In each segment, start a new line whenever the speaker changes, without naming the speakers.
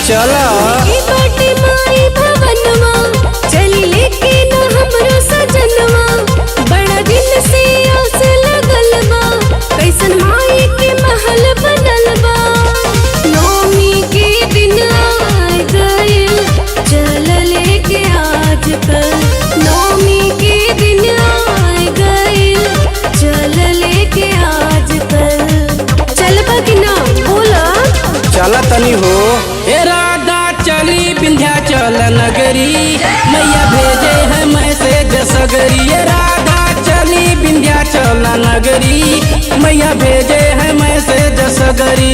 चला
बाटे माई भवनवा चली लेके ना हमरो सजनवा बड़ा दिन से आस लगल बा कैसन माई के महल बनल बा नौमी के दिन आ गइल चल लेके आज कल नौमी के दिन आ गइल चल लेके आज कल चल बगिना बोला
चला तनी हो। ए राधा चली विंध्याचल नगरी मैया भेजे है मैसेज सगरी। ए राधा चली विंध्याचल नगरी मैया भेजे है मैसेज सगरी।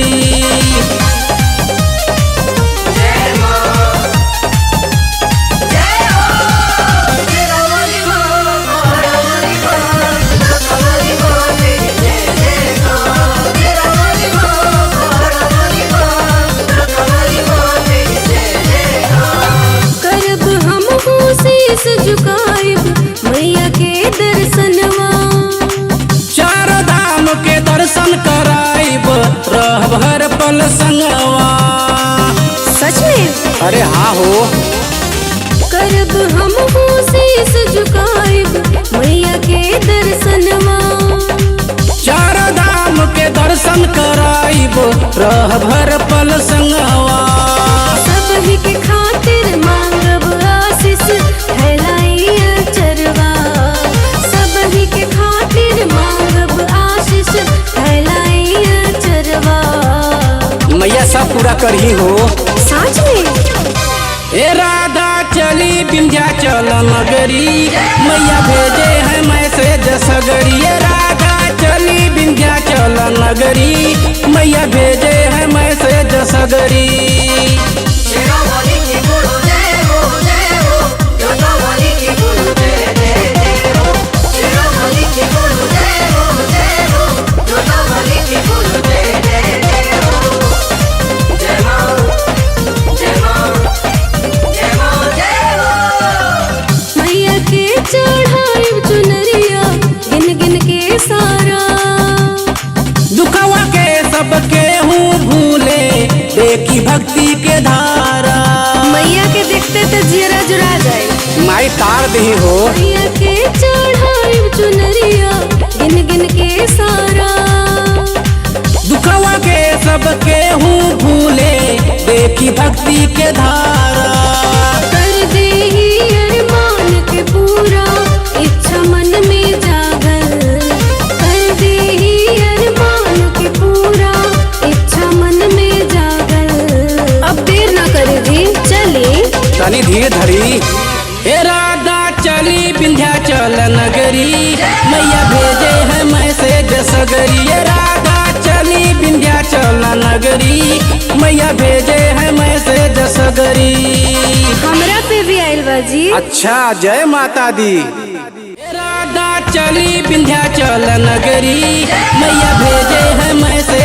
शीश झुकाइब मैया के दर्शनवा
चार धाम के दर्शन कराइब रहब हर पल संगवा।
सच में?
अरे हाँ हो।
करब हम शीश झुकाइब मैया के दर्शनवा
चार धाम के दर्शन कराइब रहब हर पल संगवा।
सबही के खातिर मांगब आशीष फैलाइया चरवा सबही के खातिर मांगब आशीष फैलाइया चरवा।
मैया सब पूरा करही हो।
सच में?
ए राधा चली विंध्याचल नगरी मैया भेजे है मैसेज सगरी। ए राधा चली विंध्याचल नगरी मैया भेजे है मैसेज सगरी।
मैया के चढ़ाई चुनरिया गिन गिन के सारा
दुखवा के सबके हूँ भूले देखी भक्ति के धारा।
मैया के देखते तो जीरा जुड़ा जाए।
माई तार दही हो।
मैया के चढ़ाई चुनरिया गिन गिन के सारा
दुखवा के सबके हूँ भूले देखी भक्ति के धारा।
कर दे ही अरमान के पूरा इच्छा मन में जागल कर दे ही अरमान के पूरा इच्छा मन में जागल। अब देर ना करे जी चले
तनी धीरे धरी। ए राधा चली विंध्याचल नगरी मैया भेजे है मैसेज सगरी। ए राधा चली विंध्याचल नगरी मैया भेजे है मैसेज सगरी।
हमरा पे भी आइल बाजी।
अच्छा जय माता दी। ए राधा चली विंध्याचल नगरी मैया भेजे है मैसेज